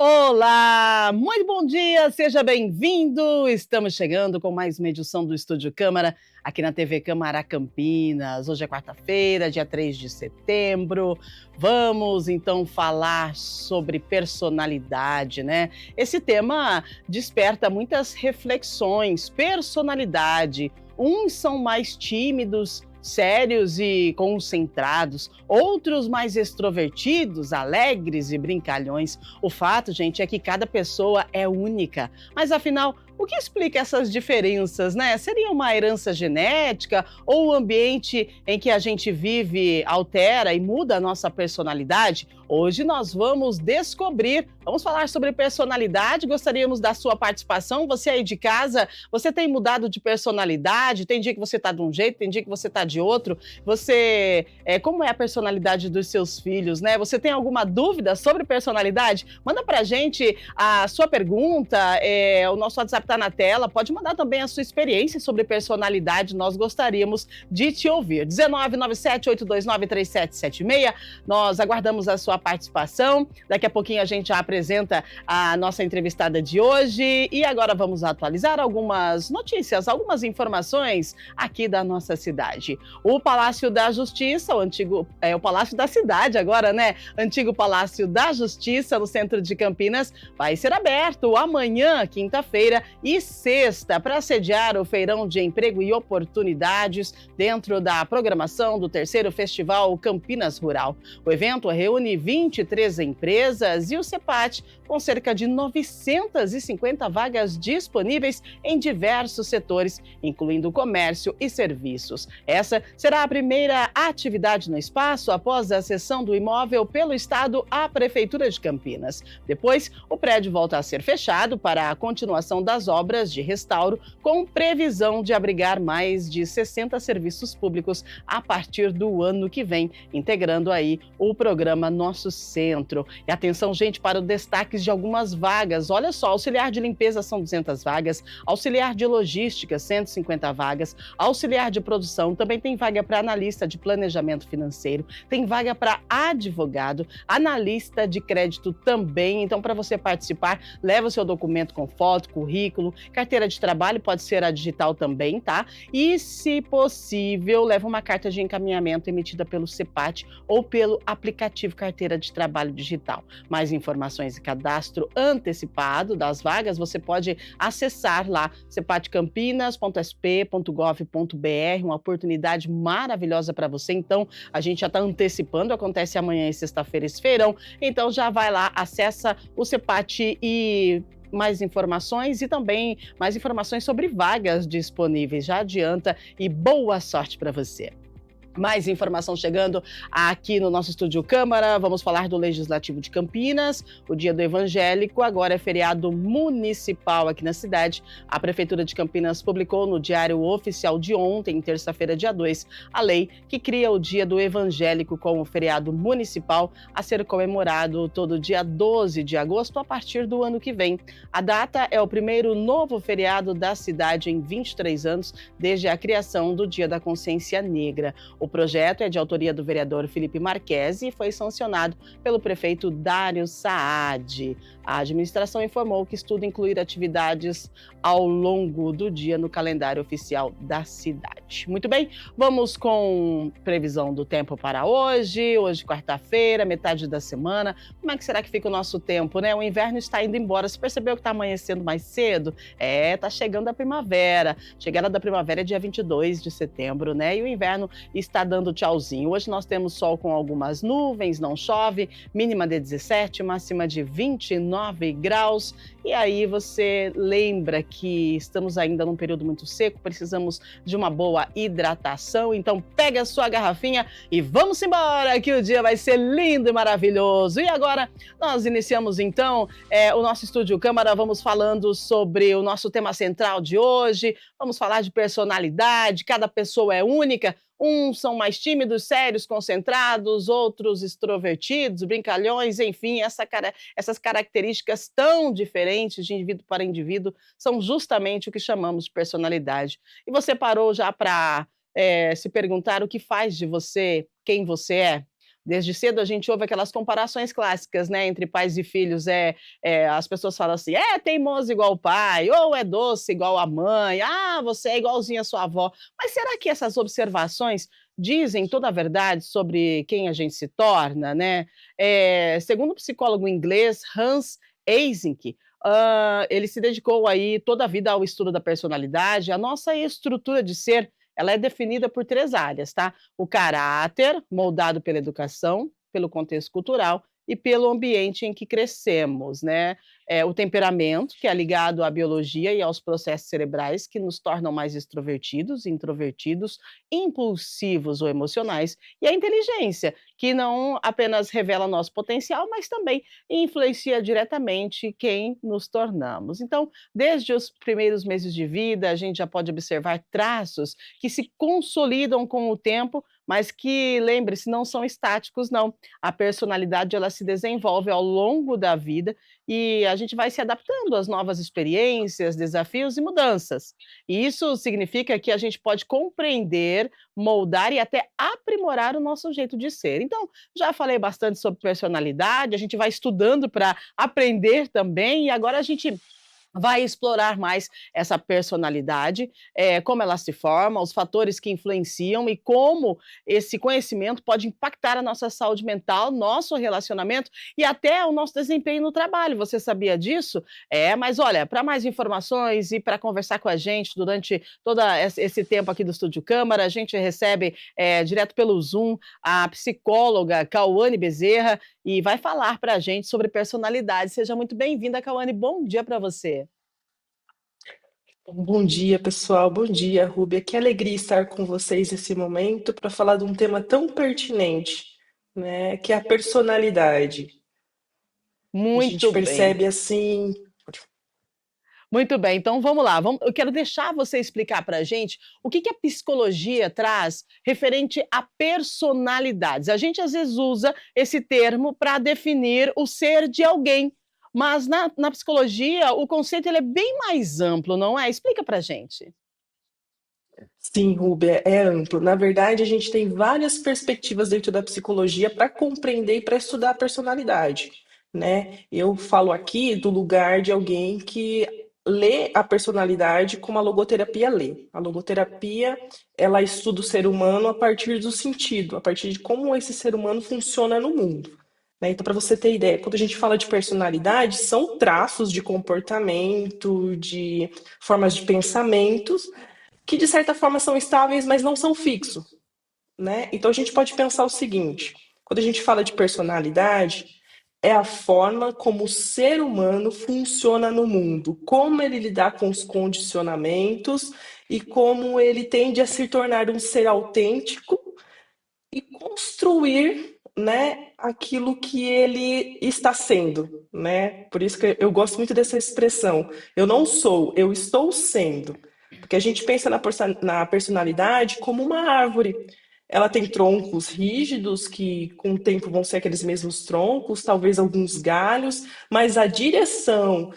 Olá, muito bom dia, seja bem-vindo. Estamos chegando com mais uma edição do Estúdio Câmara, aqui na TV Câmara Campinas. Hoje é quarta-feira, dia 3 de setembro. Vamos então falar sobre personalidade, né? Esse tema desperta muitas reflexões. Personalidade. Uns são mais tímidos, sérios e concentrados, outros mais extrovertidos, alegres e brincalhões. O fato, gente, é que cada pessoa é única. Mas afinal, o que explica essas diferenças, né? Seria uma herança genética ou o ambiente em que a gente vive altera e muda a nossa personalidade? Hoje nós vamos descobrir, vamos falar sobre personalidade, gostaríamos da sua participação. Você aí de casa, você tem mudado de personalidade? Tem dia que você está de um jeito, tem dia que você está de outro. Como é a personalidade dos seus filhos, né? Você tem alguma dúvida sobre personalidade? Manda pra gente a sua pergunta, o nosso WhatsApp está na tela, pode mandar também a sua experiência sobre personalidade, nós gostaríamos de te ouvir. 19978293776, nós aguardamos a sua participação. Daqui a pouquinho a gente já apresenta a nossa entrevistada de hoje e agora vamos atualizar algumas notícias, algumas informações aqui da nossa cidade. O Palácio da Justiça, o Palácio da Cidade agora, né? Antigo Palácio da Justiça, no centro de Campinas, vai ser aberto amanhã, quinta-feira e sexta, para sediar o Feirão de Emprego e Oportunidades dentro da programação do terceiro Festival Campinas Rural. O evento reúne 23 empresas e o CEPAT, com cerca de 950 vagas disponíveis em diversos setores, incluindo comércio e serviços. Essa será a primeira atividade no espaço após a cessão do imóvel pelo Estado à Prefeitura de Campinas. Depois, o prédio volta a ser fechado para a continuação das obras de restauro, com previsão de abrigar mais de 60 serviços públicos a partir do ano que vem, integrando aí o programa Nosso Centro. E atenção, gente, para o destaque de algumas vagas. Olha só, auxiliar de limpeza são 200 vagas, auxiliar de logística 150 vagas, auxiliar de produção também tem vaga para analista de planejamento financeiro, tem vaga para advogado, analista de crédito também. Então, para você participar, leva o seu documento com foto, currículo, carteira de trabalho, pode ser a digital também, tá? E, se possível, leva uma carta de encaminhamento emitida pelo CEPAT ou pelo aplicativo Carteira de Trabalho Digital. Mais informações e cadastro antecipado das vagas, você pode acessar lá cepatcampinas.sp.gov.br, uma oportunidade maravilhosa para você. Então, a gente já está antecipando, acontece amanhã e sexta-feira esse feirão, então já vai lá, acessa o CEPAT e mais informações e também mais informações sobre vagas disponíveis. Já adianta e boa sorte para você. Mais informação chegando aqui no nosso Estúdio Câmara. Vamos falar do Legislativo de Campinas. O Dia do Evangélico agora é feriado municipal aqui na cidade. A Prefeitura de Campinas publicou no Diário Oficial de ontem, terça-feira, dia 2, a lei que cria o Dia do Evangélico como feriado municipal a ser comemorado todo dia 12 de agosto a partir do ano que vem. A data é o primeiro novo feriado da cidade em 23 anos, desde a criação do Dia da Consciência Negra. O projeto é de autoria do vereador Felipe Marquesi e foi sancionado pelo prefeito Dário Saad. A administração informou que estuda incluir atividades ao longo do dia no calendário oficial da cidade. Muito bem, vamos com previsão do tempo para hoje. Hoje, quarta-feira, metade da semana. Como é que será que fica o nosso tempo, né? O inverno está indo embora. Você percebeu que está amanhecendo mais cedo? Está chegando a primavera. Chegada da primavera é dia 22 de setembro, né? E o inverno está dando tchauzinho. Hoje nós temos sol com algumas nuvens, não chove, mínima de 17, máxima de 29 graus. E aí você lembra que estamos ainda num período muito seco, precisamos de uma boa hidratação. Então pega a sua garrafinha e vamos embora, que o dia vai ser lindo e maravilhoso. E agora nós iniciamos então o nosso Estúdio Câmara, vamos falando sobre o nosso tema central de hoje, vamos falar de personalidade, cada pessoa é única. Uns são mais tímidos, sérios, concentrados, outros extrovertidos, brincalhões, enfim, essas características tão diferentes de indivíduo para indivíduo são justamente o que chamamos de personalidade. E você parou já para se perguntar o que faz de você quem você é? Desde cedo a gente ouve aquelas comparações clássicas, né, entre pais e filhos. As pessoas falam assim: é teimoso igual o pai, ou é doce igual a mãe, ah, você é igualzinho a sua avó. Mas será que essas observações dizem toda a verdade sobre quem a gente se torna, né? Segundo o psicólogo inglês Hans Eysenck, ele se dedicou aí toda a vida ao estudo da personalidade. A nossa estrutura de ser, ela é definida por 3 áreas, tá? O caráter, moldado pela educação, pelo contexto cultural e pelo ambiente em que crescemos, né? O temperamento, que é ligado à biologia e aos processos cerebrais que nos tornam mais extrovertidos, introvertidos, impulsivos ou emocionais, e a inteligência, que não apenas revela nosso potencial, mas também influencia diretamente quem nos tornamos. Então, desde os primeiros meses de vida, a gente já pode observar traços que se consolidam com o tempo, mas que, lembre-se, não são estáticos, não. A personalidade, ela se desenvolve ao longo da vida e a gente vai se adaptando às novas experiências, desafios e mudanças. E isso significa que a gente pode compreender, moldar e até aprimorar o nosso jeito de ser. Então, já falei bastante sobre personalidade, a gente vai estudando para aprender também, e agora a gente vai explorar mais essa personalidade, como ela se forma, os fatores que influenciam e como esse conhecimento pode impactar a nossa saúde mental, nosso relacionamento e até o nosso desempenho no trabalho. Você sabia disso? Mas olha, para mais informações e para conversar com a gente durante todo esse tempo aqui do Estúdio Câmara, a gente recebe direto pelo Zoom a psicóloga Cauane Bezerra e vai falar para a gente sobre personalidade. Seja muito bem-vinda, Cauane. Bom dia para você. Bom dia, pessoal. Bom dia, Rúbia. Que alegria estar com vocês nesse momento para falar de um tema tão pertinente, né? Que é a personalidade. A gente Muito bem. percebe assim. Muito bem, então vamos lá. Eu quero deixar você explicar para a gente o que a psicologia traz referente a personalidades. A gente às vezes usa esse termo para definir o ser de alguém, mas na psicologia o conceito ele é bem mais amplo, não é? Explica para a gente. Sim, Rúbia, é amplo. Na verdade, a gente tem várias perspectivas dentro da psicologia para compreender e para estudar a personalidade, né? Eu falo aqui do lugar de alguém que lê a personalidade como a logoterapia lê. A logoterapia, ela estuda o ser humano a partir do sentido, a partir de como esse ser humano funciona no mundo, né? Então, para você ter ideia, quando a gente fala de personalidade, são traços de comportamento, de formas de pensamentos que de certa forma são estáveis, mas não são fixos, né? Então a gente pode pensar o seguinte: quando a gente fala de personalidade, é a forma como o ser humano funciona no mundo, como ele lidar com os condicionamentos e como ele tende a se tornar um ser autêntico e construir, né, aquilo que ele está sendo, né? Por isso que eu gosto muito dessa expressão. Eu não sou, eu estou sendo. Porque a gente pensa na personalidade como uma árvore. Ela tem troncos rígidos que com o tempo vão ser aqueles mesmos troncos, talvez alguns galhos, mas a direção,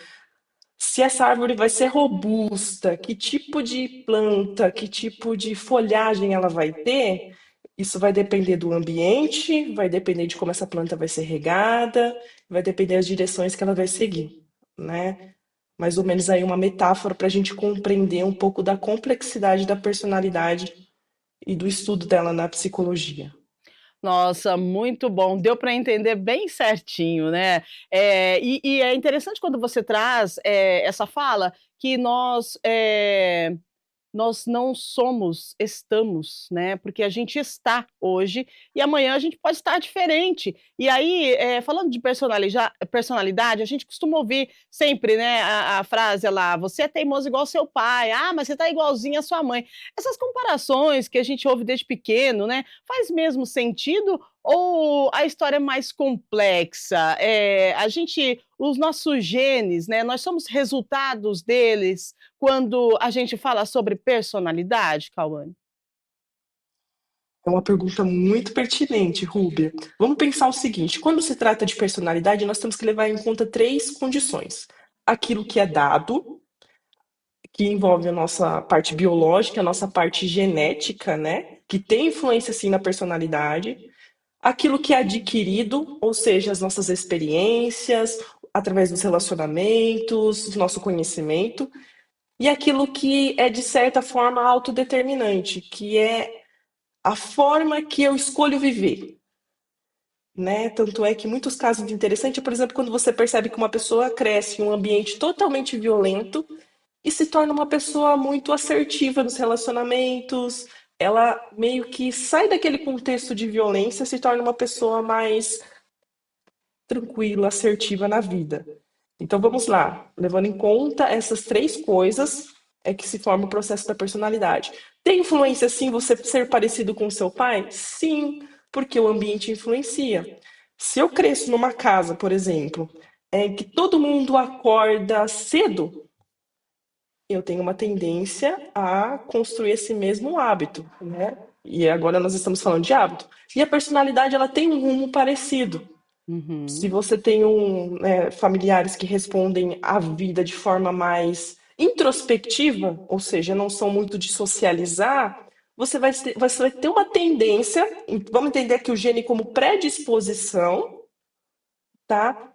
se essa árvore vai ser robusta, que tipo de planta, que tipo de folhagem ela vai ter, isso vai depender do ambiente, vai depender de como essa planta vai ser regada, vai depender das direções que ela vai seguir, né? Mais ou menos aí uma metáfora para a gente compreender um pouco da complexidade da personalidade e do estudo dela na psicologia. Nossa, muito bom. Deu para entender bem certinho, né. E é interessante quando você traz, essa fala que nós não somos, estamos, né, porque a gente está hoje e amanhã a gente pode estar diferente. E aí, falando de personalidade, a gente costuma ouvir sempre, né, a frase lá: "Você é teimoso igual seu pai", "Ah, mas você está igualzinho à sua mãe". Essas comparações que a gente ouve desde pequeno, né, faz mesmo sentido ou a história é mais complexa? Os nossos genes, né, nós somos resultados deles quando a gente fala sobre personalidade, Cauane? É uma pergunta muito pertinente, Rúbia. Vamos pensar o seguinte: quando se trata de personalidade, nós temos que levar em conta três condições: aquilo que é dado, que envolve a nossa parte biológica, a nossa parte genética, né? Que tem influência sim na personalidade. aquilo que é adquirido, ou seja, as nossas experiências, através dos relacionamentos, o nosso conhecimento, e aquilo que é, de certa forma, autodeterminante, que é a forma que eu escolho viver. Né? Tanto é que muitos casos interessantes, por exemplo, quando você percebe que uma pessoa cresce em um ambiente totalmente violento e se torna uma pessoa muito assertiva nos relacionamentos, ela meio que sai daquele contexto de violência, se torna uma pessoa mais tranquila, assertiva na vida. Então vamos lá, levando em conta essas três coisas é que se forma o processo da personalidade. Tem influência sim você ser parecido com seu pai? Sim, porque o ambiente influencia. Se eu cresço numa casa, por exemplo, que todo mundo acorda cedo, eu tenho uma tendência a construir esse mesmo hábito, né? E agora nós estamos falando de hábito. E a personalidade, ela tem um rumo parecido. Se Uhum, você tem familiares que respondem à vida de forma mais introspectiva, ou seja, não são muito de socializar, você vai ter uma tendência, vamos entender aqui o gene como predisposição, tá?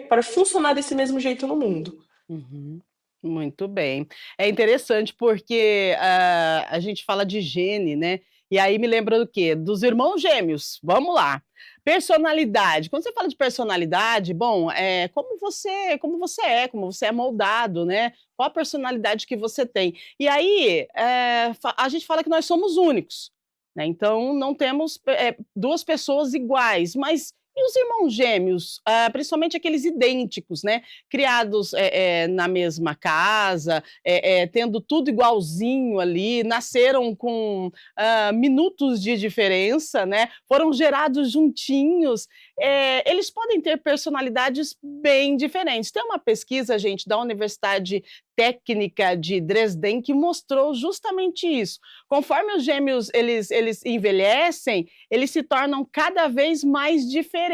Para funcionar desse mesmo jeito no mundo. uhum. Muito bem. É interessante porque a gente fala de gene, né? E aí me lembra do quê? Dos irmãos gêmeos. Vamos lá. Personalidade. Quando você fala de personalidade, bom, como você é moldado, né? Qual a personalidade que você tem? E aí a gente fala que nós somos únicos, né? Então não temos duas pessoas iguais, mas e os irmãos gêmeos, principalmente aqueles idênticos, né? Criados na mesma casa, tendo tudo igualzinho ali, nasceram com minutos de diferença, né? Foram gerados juntinhos. Eles podem ter personalidades bem diferentes. Tem uma pesquisa, gente, da Universidade Técnica de Dresden que mostrou justamente isso. Conforme os gêmeos eles envelhecem, eles se tornam cada vez mais diferentes.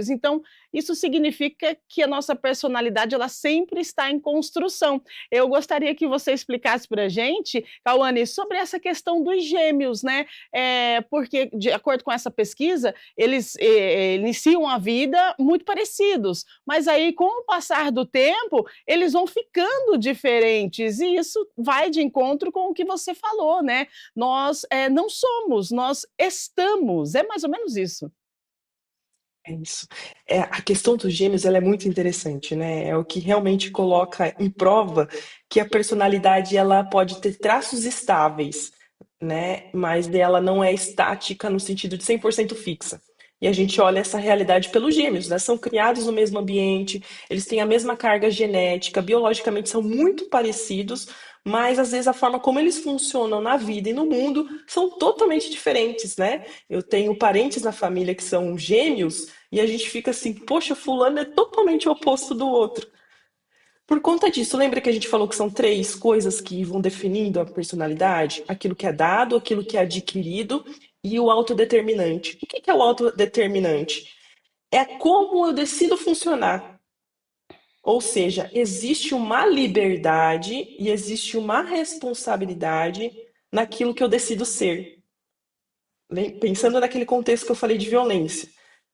Então, isso significa que a nossa personalidade ela sempre está em construção. Eu gostaria que você explicasse para a gente, Cauane, sobre essa questão dos gêmeos, né? Porque, de acordo com essa pesquisa, eles iniciam a vida muito parecidos, mas aí, com o passar do tempo, eles vão ficando diferentes, e isso vai de encontro com o que você falou, né? Nós não somos, nós estamos, é mais ou menos isso. É isso. A questão dos gêmeos ela é muito interessante, né? É o que realmente coloca em prova que a personalidade ela pode ter traços estáveis, né? Mas ela não é estática no sentido de 100% fixa. E a gente olha essa realidade pelos gêmeos, né? São criados no mesmo ambiente, eles têm a mesma carga genética, biologicamente são muito parecidos, mas às vezes a forma como eles funcionam na vida e no mundo são totalmente diferentes, né? Eu tenho parentes na família que são gêmeos e a gente fica assim, poxa, fulano é totalmente o oposto do outro. Por conta disso, lembra que a gente falou que são três coisas que vão definindo a personalidade? Aquilo que é dado, aquilo que é adquirido e o autodeterminante. O que é o autodeterminante? É como eu decido funcionar. Ou seja, existe uma liberdade e existe uma responsabilidade naquilo que eu decido ser. Pensando naquele contexto que eu falei de violência.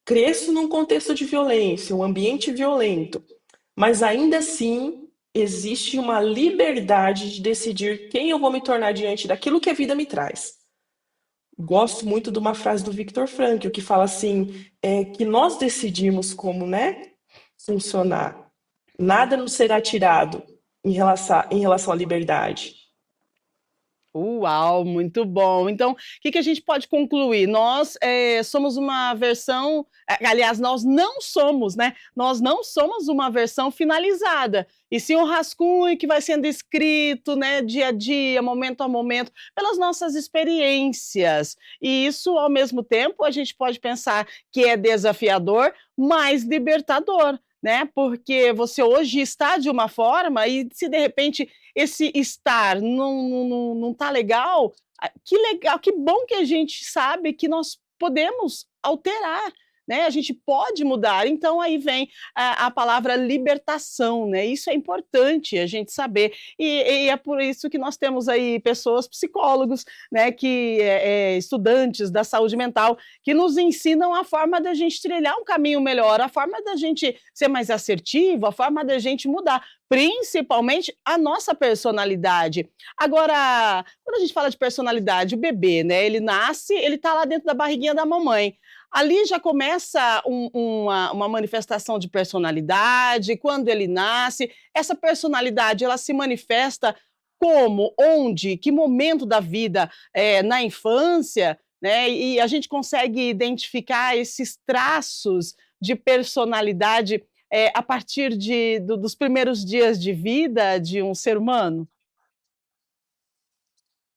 Cresço num contexto de violência, um ambiente violento, mas ainda assim existe uma liberdade de decidir quem eu vou me tornar diante daquilo que a vida me traz. Gosto muito de uma frase do Viktor Frankl que fala assim, que nós decidimos como, né, funcionar. Nada nos será tirado em relação à liberdade. Uau, muito bom. Então, o que a gente pode concluir? Nós somos uma versão, aliás, nós não somos, né? Nós não somos uma versão finalizada, e sim um rascunho que vai sendo escrito, né, dia a dia, momento a momento, pelas nossas experiências. E isso, ao mesmo tempo, a gente pode pensar que é desafiador, mas libertador. Né? Porque você hoje está de uma forma e se de repente esse estar não tá legal, que legal, que bom que a gente sabe que nós podemos alterar, né? A gente pode mudar. Então aí vem a palavra libertação, né? Isso é importante a gente saber. E é por isso que nós temos aí pessoas, psicólogos, né, que estudantes da saúde mental, que nos ensinam a forma da gente trilhar um caminho melhor, a forma da gente ser mais assertivo, a forma da gente mudar, principalmente a nossa personalidade. Agora, quando a gente fala de personalidade, o bebê, né, ele nasce, ele está lá dentro da barriguinha da mamãe. Ali já começa uma manifestação de personalidade, quando ele nasce, essa personalidade ela se manifesta como, onde, que momento da vida, na infância, né, e a gente consegue identificar esses traços de personalidade, a partir dos primeiros dias de vida de um ser humano?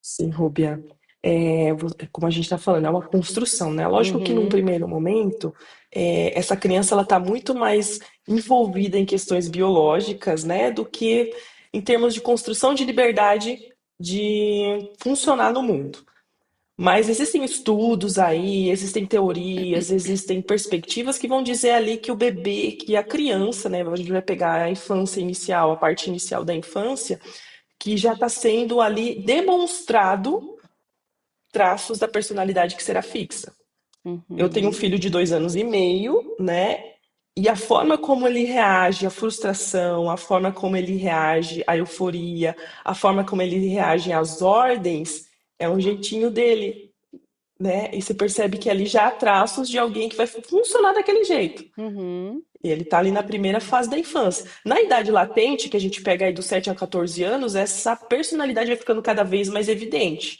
Sim, Rúbia. Como a gente está falando, é uma construção, né? Lógico que num Uhum, primeiro momento, essa criança ela está muito mais envolvida em questões biológicas, né, do que em termos de construção de liberdade de funcionar no mundo. Mas existem estudos aí, existem teorias, existem perspectivas que vão dizer ali que o bebê, que a criança, né, a gente vai pegar a infância inicial, a parte inicial da infância, que já está sendo ali demonstrado traços da personalidade que será fixa. Eu tenho um uhum, filho de 2 anos e meio, né? E a forma como ele reage à frustração, a forma como ele reage à euforia, a forma como ele reage às ordens, é um jeitinho dele, né? E você percebe que ali já há traços de alguém que vai funcionar daquele jeito. uhum. E ele está ali na primeira fase da infância. Na idade latente, que a gente pega aí dos 7 a 14 anos, essa personalidade vai ficando cada vez mais evidente.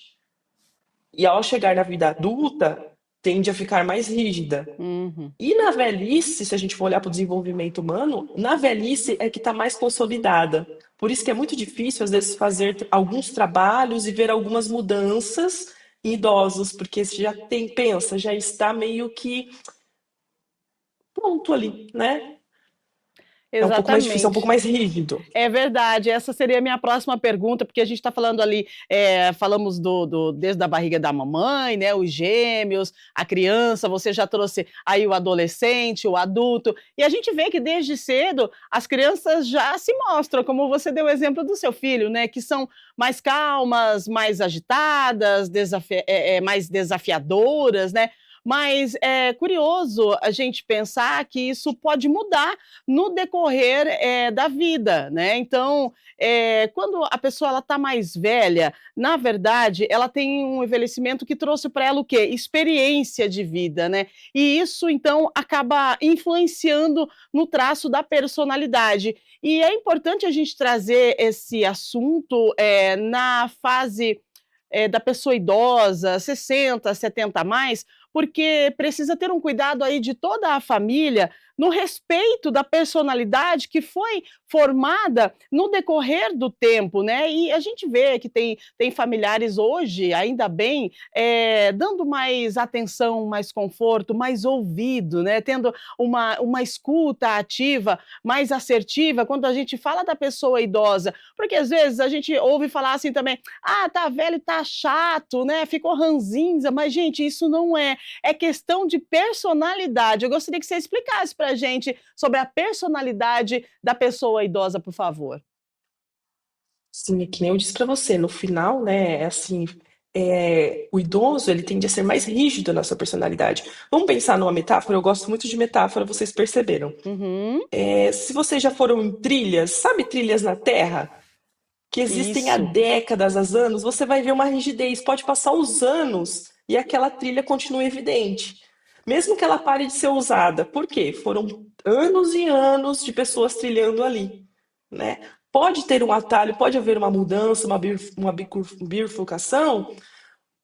E ao chegar na vida adulta, tende a ficar mais rígida. Uhum. E na velhice, se a gente for olhar para o desenvolvimento humano, na velhice é que está mais consolidada. Por isso que é muito difícil, às vezes, fazer alguns trabalhos e ver algumas mudanças em idosos, porque você já tem, pensa, já está meio que pronto ali, né? É um pouco mais difícil, é um pouco Exatamente. mais rígido. É verdade, essa seria a minha próxima pergunta, porque a gente está falando ali, falamos desde a barriga da mamãe, né, os gêmeos, a criança, você já trouxe aí o adolescente, o adulto, e a gente vê que desde cedo as crianças já se mostram, como você deu o exemplo do seu filho, né, que são mais calmas, mais agitadas, mais desafiadoras, né, mas é curioso a gente pensar que isso pode mudar no decorrer, da vida, né. Então, quando a pessoa ela está mais velha, na verdade, ela tem um envelhecimento que trouxe para ela o quê? Experiência de vida, né. E isso, então, acaba influenciando no traço da personalidade. E é importante a gente trazer esse assunto, na fase da pessoa idosa, 60, 70 a mais, porque precisa ter um cuidado aí de toda a família, no respeito da personalidade que foi formada no decorrer do tempo, né. E a gente vê que tem familiares hoje, ainda bem, dando mais atenção, mais conforto, mais ouvido, né, tendo uma escuta ativa, mais assertiva, quando a gente fala da pessoa idosa, porque às vezes a gente ouve falar assim também: "Ah, tá velho, tá chato, né, ficou ranzinza", mas gente, isso não é questão de personalidade. Eu gostaria que você explicasse pra gente sobre a personalidade da pessoa idosa, por favor. Sim, é que nem eu disse para você, no final, né, é assim, o idoso, ele tende a ser mais rígido na sua personalidade. Vamos pensar numa metáfora? Eu gosto muito de metáfora, vocês perceberam. Uhum, Se vocês já foram em trilhas, sabe trilhas na terra? Que existem há isso. décadas, há anos, você vai ver uma rigidez. Pode passar os anos e aquela trilha continua evidente. Mesmo que ela pare de ser usada. Por quê? Foram anos e anos de pessoas trilhando ali, né? Pode ter um atalho, pode haver uma mudança, bifurcação,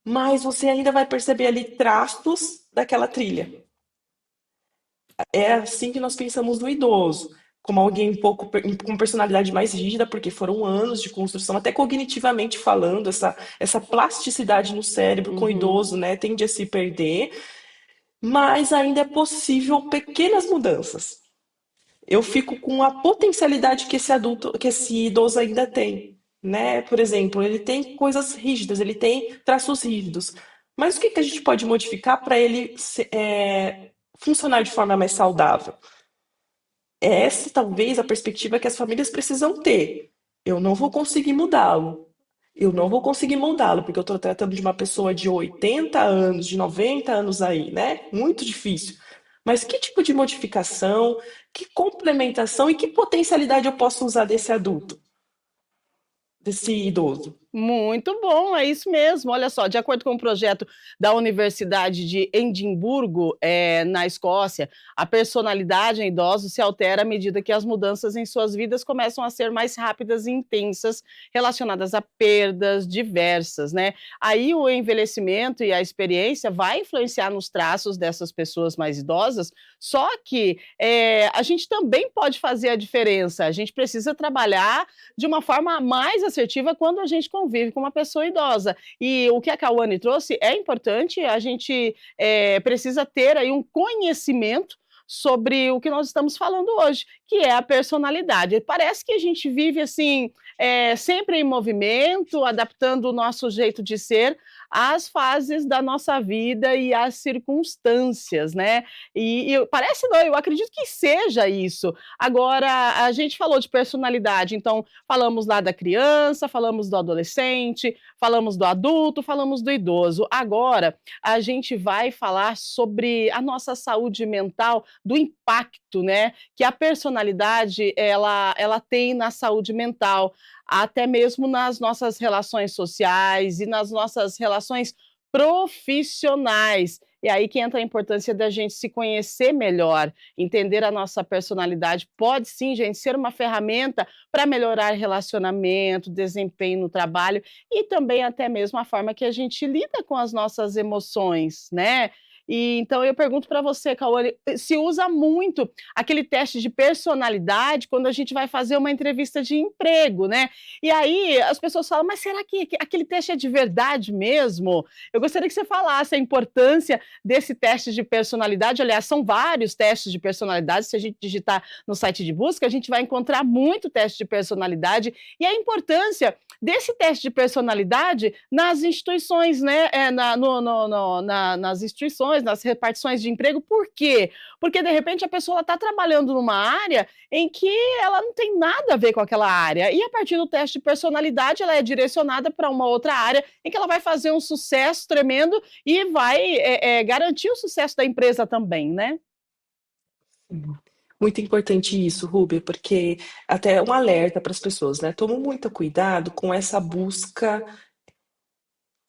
mas você ainda vai perceber ali traços daquela trilha. É assim que nós pensamos no idoso, como alguém um pouco com personalidade mais rígida, porque foram anos de construção, até cognitivamente falando, essa plasticidade no cérebro com o Uhum. idoso, né, tende a se perder, mas ainda é possível pequenas mudanças. Eu fico com a potencialidade que esse adulto, que esse idoso ainda tem, né? Por exemplo, ele tem coisas rígidas, ele tem traços rígidos. Mas o que que a gente pode modificar para ele funcionar de forma mais saudável. É essa talvez a perspectiva que as famílias precisam ter. Eu não vou conseguir mudá-lo. Eu não vou conseguir moldá-lo, porque eu estou tratando de uma pessoa de 80 anos, de 90 anos aí, né? Muito difícil. Mas que tipo de modificação, que complementação e que potencialidade eu posso usar desse adulto, desse idoso? Muito bom, é isso mesmo. Olha só, de acordo com o projeto da Universidade de Edimburgo, na Escócia, a personalidade em idosos se altera à medida que as mudanças em suas vidas começam a ser mais rápidas e intensas, relacionadas a perdas diversas, né? Aí o envelhecimento e a experiência vai influenciar nos traços dessas pessoas mais idosas, só que a gente também pode fazer a diferença. A gente precisa trabalhar de uma forma mais assertiva quando a gente convive com uma pessoa idosa. E o que a Cauane trouxe é importante, a gente precisa ter aí um conhecimento sobre o que nós estamos falando hoje, que é a personalidade. Parece que a gente vive assim, sempre em movimento, adaptando o nosso jeito de ser às fases da nossa vida e às circunstâncias, né? E parece não, eu acredito que seja isso. Agora, a gente falou de personalidade, então falamos lá da criança, falamos do adolescente, falamos do adulto, falamos do idoso. Agora, a gente vai falar sobre a nossa saúde mental, do impacto, né, que a personalidade ela tem na saúde mental, até mesmo nas nossas relações sociais e nas nossas relações profissionais. E aí que entra a importância da gente se conhecer melhor, entender a nossa personalidade. Pode sim, gente, ser uma ferramenta para melhorar relacionamento, desempenho no trabalho e também até mesmo a forma que a gente lida com as nossas emoções, né? E então eu pergunto para você, Cauane, se usa muito aquele teste de personalidade quando a gente vai fazer uma entrevista de emprego, né? E aí as pessoas falam, mas será que aquele teste é de verdade mesmo? Eu gostaria que você falasse a importância desse teste de personalidade. Aliás, são vários testes de personalidade. Se a gente digitar no site de busca, a gente vai encontrar muito teste de personalidade e a importância desse teste de personalidade nas instituições, né? Nas instituições, nas repartições de emprego. Por quê? Porque de repente a pessoa está trabalhando numa área em que ela não tem nada a ver com aquela área. E a partir do teste de personalidade, ela é direcionada para uma outra área em que ela vai fazer um sucesso tremendo e vai garantir o sucesso da empresa também, né? Muito importante isso, Rubia, porque até um alerta para as pessoas, né? Toma muito cuidado com essa busca,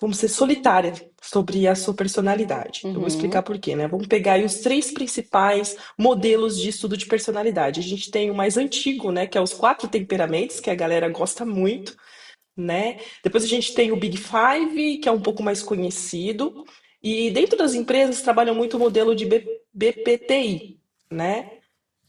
vamos ser solitária sobre a sua personalidade. Eu vou explicar Uhum, por quê, né? Vamos pegar aí os três principais modelos de estudo de personalidade. A gente tem o mais antigo, né? Que é os quatro temperamentos, que a galera gosta muito, né? Depois a gente tem o Big Five, que é um pouco mais conhecido. E dentro das empresas trabalham muito o modelo de BPTI, né?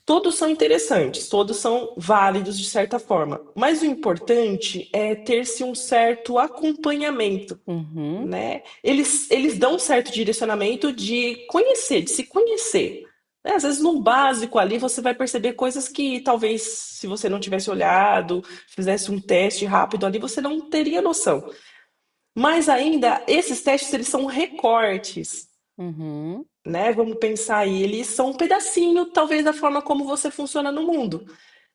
Todos são interessantes, todos são válidos de certa forma, mas o importante é ter-se um certo acompanhamento, uhum, né? Eles dão um certo direcionamento de conhecer, de se conhecer. Né? Às vezes, no básico ali, você vai perceber coisas que talvez, se você não tivesse olhado, fizesse um teste rápido ali, você não teria noção. Mas ainda, esses testes, eles são recortes, uhum. né? Vamos pensar aí, eles são um pedacinho, talvez, da forma como você funciona no mundo.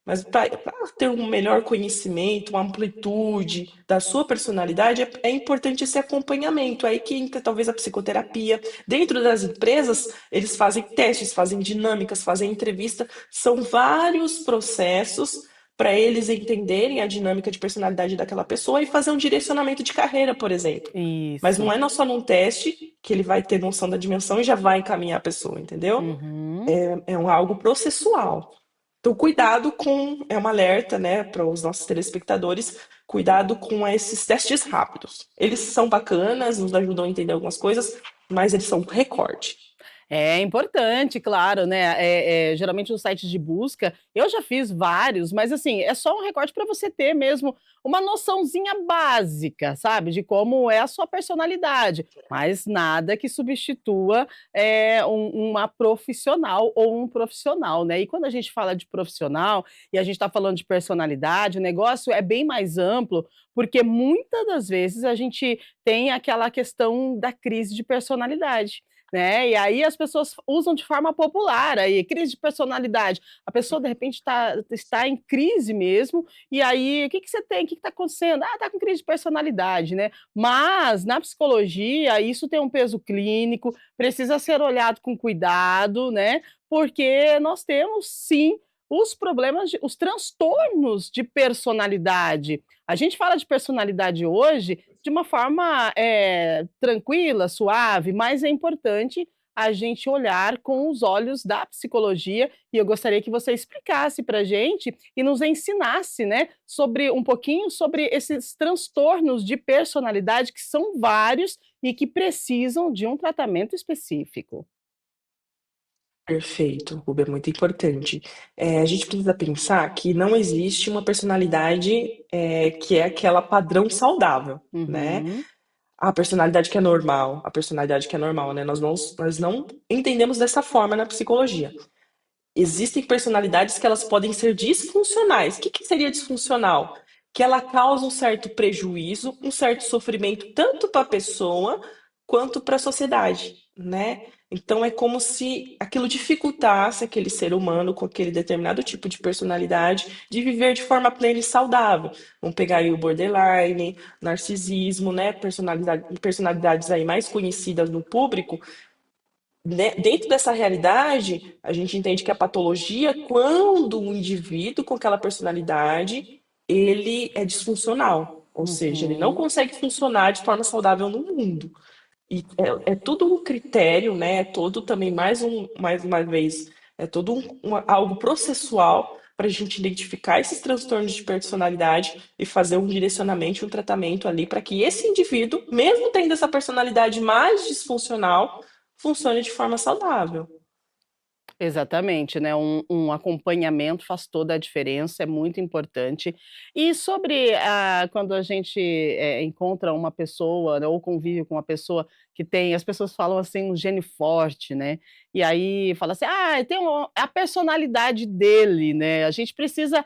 Mas para ter um melhor conhecimento, uma amplitude da sua personalidade, é importante esse acompanhamento. Aí que entra talvez a psicoterapia. Dentro das empresas, eles fazem testes, fazem dinâmicas, fazem entrevista. São vários processos para eles entenderem a dinâmica de personalidade daquela pessoa e fazer um direcionamento de carreira, por exemplo. Mas não Isso. é só num teste que ele vai ter noção da dimensão e já vai encaminhar a pessoa, entendeu? Uhum. É algo processual. Então, cuidado com, é um alerta, né, para os nossos telespectadores, cuidado com esses testes rápidos. Eles são bacanas, nos ajudam a entender algumas coisas, mas eles são recorde. É importante, claro, né? Geralmente os sites de busca, eu já fiz vários, mas assim, é só um recorte para você ter mesmo uma noçãozinha básica, sabe? De como é a sua personalidade, mas nada que substitua uma profissional ou um profissional, né? E quando a gente fala de profissional e a gente está falando de personalidade, o negócio é bem mais amplo, porque muitas das vezes a gente tem aquela questão da crise de personalidade. né? E aí as pessoas usam de forma popular aí, crise de personalidade. A pessoa de repente está em crise mesmo, e aí o que que você tem? O que está acontecendo? Ah, está com crise de personalidade, né? Mas na psicologia isso tem um peso clínico, precisa ser olhado com cuidado, né? Porque nós temos sim os problemas, os transtornos de personalidade. A gente fala de personalidade hoje de uma forma tranquila, suave, mas é importante a gente olhar com os olhos da psicologia e eu gostaria que você explicasse para a gente e nos ensinasse, né, sobre um pouquinho sobre esses transtornos de personalidade que são vários e que precisam de um tratamento específico. Perfeito, Ruby, é muito importante. A gente precisa pensar que não existe uma personalidade, que é aquela padrão saudável, né. Uhum, A personalidade que é normal, a personalidade que é normal, né, nós não entendemos dessa forma na psicologia. Existem personalidades que elas podem ser disfuncionais. O que que seria disfuncional? Que ela causa um certo prejuízo, um certo sofrimento tanto para a pessoa quanto para a sociedade, né? Então é como se aquilo dificultasse aquele ser humano com aquele determinado tipo de personalidade de viver de forma plena e saudável. Vamos pegar aí o borderline, narcisismo, né? Personalidades aí mais conhecidas no público, né, dentro dessa realidade, a gente entende que a patologia, quando o indivíduo com aquela personalidade, ele é disfuncional, ou seja, ele não uhum. consegue funcionar de forma saudável no mundo. E é tudo um critério, né? É todo também mais uma vez, é todo algo processual para a gente identificar esses transtornos de personalidade e fazer um direcionamento, um tratamento ali para que esse indivíduo, mesmo tendo essa personalidade mais disfuncional, funcione de forma saudável. Exatamente, né, um acompanhamento faz toda a diferença, é muito importante. E sobre quando a gente, encontra uma pessoa, né, ou convive com uma pessoa que tem as pessoas falam assim, um gene forte, né, e aí fala assim: "Ah, tem a personalidade dele", né, a gente precisa,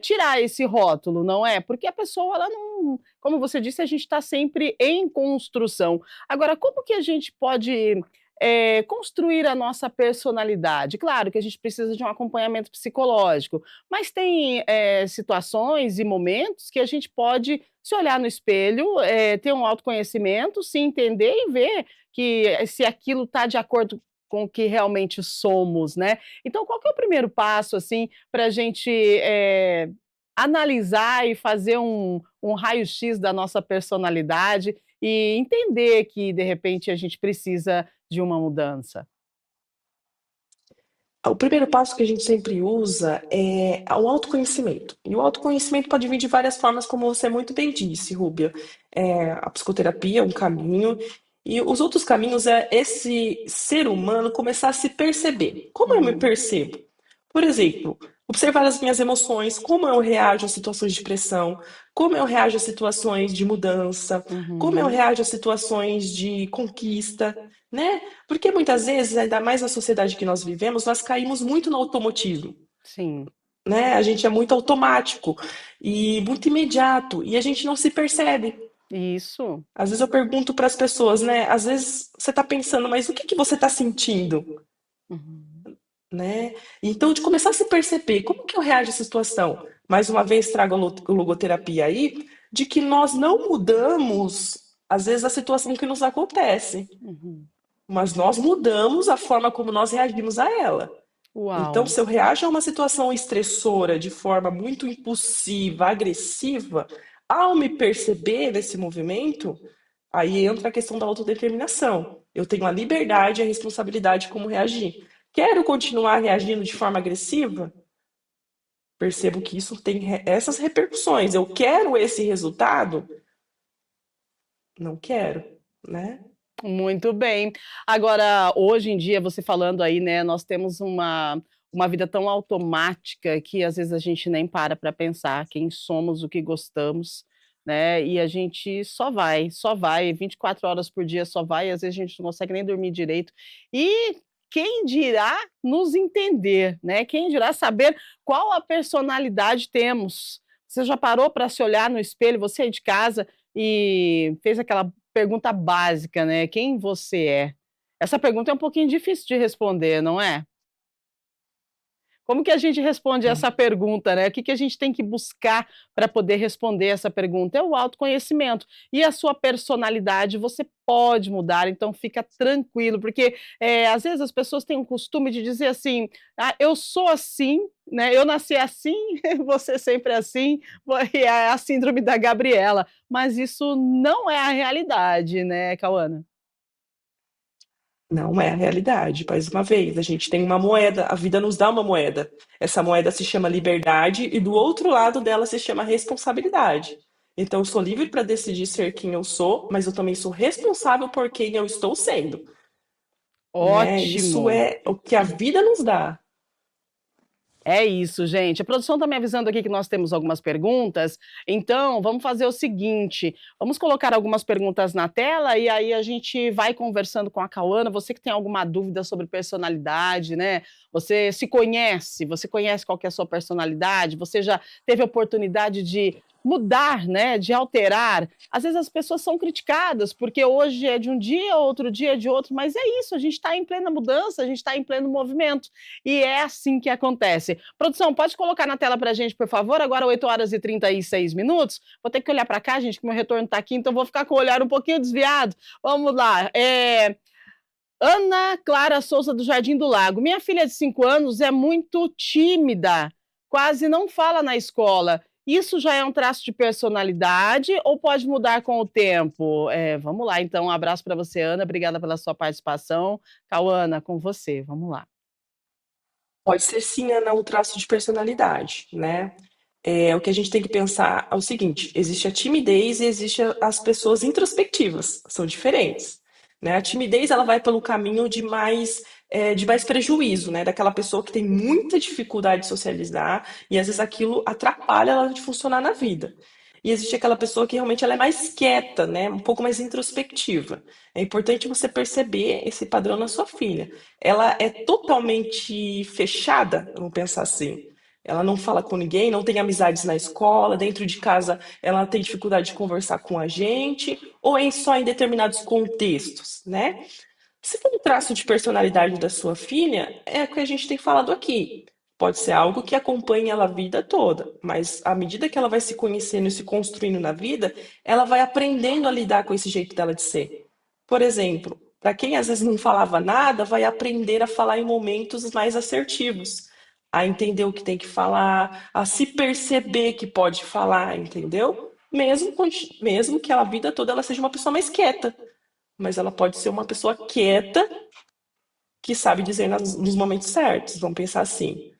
tirar esse rótulo, não é? Porque a pessoa ela não como você disse, a gente está sempre em construção. Agora como que a gente pode construir a nossa personalidade. Claro que a gente precisa de um acompanhamento psicológico, mas tem, situações e momentos que a gente pode se olhar no espelho, ter um autoconhecimento, se entender e ver que se aquilo está de acordo com o que realmente somos, né. Então qual que é o primeiro passo, assim, para a gente, analisar e fazer um raio-x da nossa personalidade e entender que, de repente, a gente precisa de uma mudança. O primeiro passo que a gente sempre usa é o autoconhecimento. E o autoconhecimento pode vir de várias formas, como você muito bem disse, Rúbia. A psicoterapia é um caminho, e os outros caminhos é esse ser humano começar a se perceber. Como eu me Uhum, percebo? Por exemplo, observar as minhas emoções, como eu reajo a situações de pressão, como eu reajo a situações de mudança, como eu uhum, reajo a situações de conquista, né? Porque muitas vezes, ainda mais na sociedade que nós vivemos, nós caímos muito no automatismo, sim, né? A gente é muito automático e muito imediato e a gente não se percebe. isso. Às vezes eu pergunto para as pessoas, né? Às vezes você está pensando, mas o que que você está sentindo, Uhum, né? Então, de começar a se perceber, como que eu reajo a essa situação? Mais uma vez trago a logoterapia aí, de que nós não mudamos, às vezes, a situação que nos acontece, uhum. mas nós mudamos a forma como nós reagimos a ela. Então, Uau! se eu reajo a uma situação estressora de forma muito impulsiva, agressiva, ao me perceber nesse movimento, aí entra a questão da autodeterminação. Eu tenho a liberdade e a responsabilidade como reagir. Quero continuar reagindo de forma agressiva? Percebo que isso tem essas repercussões. Eu quero esse resultado? Não quero, né? Muito bem. Agora, hoje em dia, você falando aí, né, nós temos uma vida tão automática que às vezes a gente nem para pensar quem somos, o que gostamos, né, e a gente só vai, 24 horas por dia só vai, e às vezes a gente não consegue nem dormir direito. E quem dirá nos entender, né, quem dirá saber qual a personalidade temos. Você já parou para se olhar no espelho, você aí de casa, e fez aquela pergunta básica, né, quem você é? Essa pergunta é um pouquinho difícil de responder, não é? Como que a gente responde essa pergunta, né? O que que a gente tem que buscar para poder responder essa pergunta? É o autoconhecimento. E a sua personalidade você pode mudar, então fica tranquilo, porque, às vezes as pessoas têm um costume de dizer assim: "Ah, eu sou assim, né, eu nasci assim, você sempre assim", e é a síndrome da Gabriela, mas isso não é a realidade, né, Cauana? Não é a realidade. Mais uma vez, a gente tem uma moeda, a vida nos dá uma moeda. Essa moeda se chama liberdade e do outro lado dela se chama responsabilidade. Então, eu sou livre para decidir ser quem eu sou, mas eu também sou responsável por quem eu estou sendo, né? Isso Ótimo. é o que a vida nos dá. É isso, gente. A produção está me avisando aqui que nós temos algumas perguntas, então vamos fazer o seguinte: vamos colocar algumas perguntas na tela e aí a gente vai conversando com a Cauana. Você que tem alguma dúvida sobre personalidade, né? Você conhece qual que é a sua personalidade? Você já teve a oportunidade de mudar, né? De alterar. Às vezes as pessoas são criticadas porque hoje é de um dia, outro dia é de outro, mas é isso, a gente está em plena mudança, a gente está em pleno movimento. E é assim que acontece. Produção, pode colocar na tela para a gente, por favor? Agora 8h36. Vou ter que olhar para cá, gente, que meu retorno está aqui, então vou ficar com o olhar um pouquinho desviado. Vamos lá. Ana Clara Souza do Jardim do Lago. Minha filha de 5 anos é muito tímida, quase não fala na escola. Isso já é um traço de personalidade ou pode mudar com o tempo? Vamos lá, então. Um abraço para você, Ana. Obrigada pela sua participação. Cauana, com você. Vamos lá. Pode ser sim, Ana, um traço de personalidade, né? O que a gente tem que pensar é o seguinte: existe a timidez e existe as pessoas introspectivas, são diferentes, né? A timidez ela vai pelo caminho de mais prejuízo, né? Daquela pessoa que tem muita dificuldade de socializar e às vezes aquilo atrapalha ela de funcionar na vida. E existe aquela pessoa que realmente ela é mais quieta, né? Um pouco mais introspectiva. É importante você perceber esse padrão na sua filha. Ela é totalmente fechada, vamos pensar assim. Ela não fala com ninguém, não tem amizades na escola, dentro de casa ela tem dificuldade de conversar com a gente, ou é só em determinados contextos, né? Se for um traço de personalidade da sua filha, é o que a gente tem falado aqui. Pode ser algo que acompanhe ela a vida toda, mas à medida que ela vai se conhecendo e se construindo na vida, ela vai aprendendo a lidar com esse jeito dela de ser. Por exemplo, para quem às vezes não falava nada, vai aprender a falar em momentos mais assertivos, a entender o que tem que falar, a se perceber que pode falar, entendeu? Mesmo que a vida toda ela seja uma pessoa mais quieta, mas ela pode ser uma pessoa quieta que sabe dizer nos momentos certos, vamos pensar assim.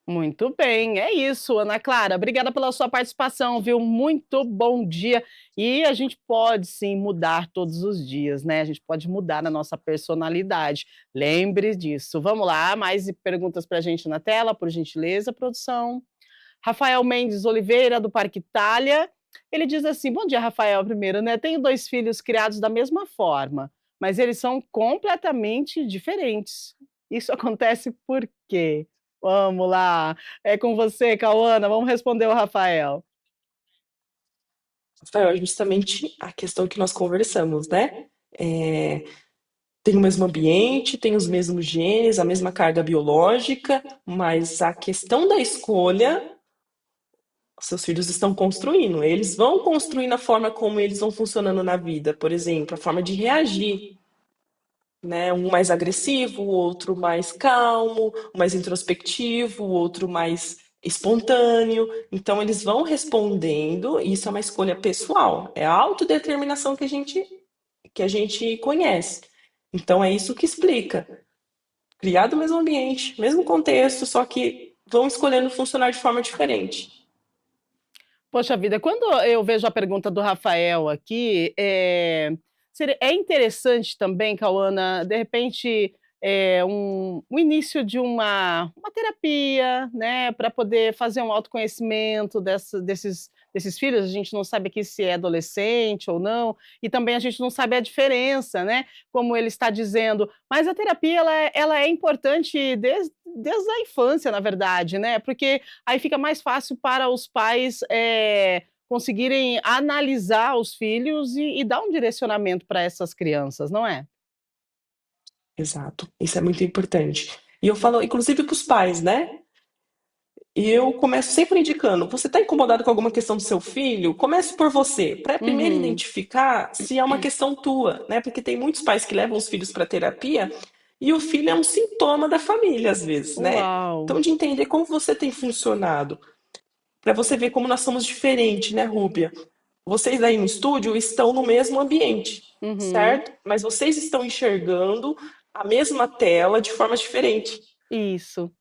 Muito bem, é isso, Ana Clara. Obrigada pela sua participação, viu? Muito bom dia. E a gente pode sim mudar todos os dias, né? A gente pode mudar na nossa personalidade. Lembre disso. Vamos lá, mais perguntas para a gente na tela, por gentileza, produção. Rafael Mendes Oliveira, do Parque Itália. Ele diz assim: bom dia, Rafael. Primeiro, né? Tenho 2 filhos criados da mesma forma, mas eles são completamente diferentes. Isso acontece por quê? Vamos lá. É com você, Cauana. Vamos responder o Rafael. Rafael, é justamente a questão que nós conversamos, né? É, tem o mesmo ambiente, tem os mesmos genes, a mesma carga biológica, mas a questão da escolha, seus filhos estão construindo. Eles vão construindo a forma como eles vão funcionando na vida. Por exemplo, a forma de reagir, né? Um mais agressivo, o outro mais calmo, um mais introspectivo, o outro mais espontâneo. Então, eles vão respondendo, e isso é uma escolha pessoal, é a autodeterminação que a gente conhece. Então, é isso que explica. Criar do mesmo ambiente, mesmo contexto, só que vão escolhendo funcionar de forma diferente. Poxa vida, quando eu vejo a pergunta do Rafael aqui, é interessante também, Cauana, de repente, um início de uma terapia, né, para poder fazer um autoconhecimento desses filhos. A gente não sabe aqui se é adolescente ou não, e também a gente não sabe a diferença, né, como ele está dizendo. Mas a terapia, ela é importante desde a infância, na verdade, né, porque aí fica mais fácil para os pais, conseguirem analisar os filhos e dar um direcionamento para essas crianças, não é? Exato. Isso é muito importante. E eu falo, inclusive para os pais, né? E eu começo sempre indicando: você está incomodado com alguma questão do seu filho? Comece por você, para primeiro Uhum. identificar se é uma questão tua, né? Porque tem muitos pais que levam os filhos para terapia e o filho é um sintoma da família, às vezes, né? Uau! Então, de entender como você tem funcionado, para você ver como nós somos diferentes, né, Rúbia? Vocês aí no estúdio estão no mesmo ambiente, Uhum. certo? Mas vocês estão enxergando a mesma tela de forma diferente. Isso.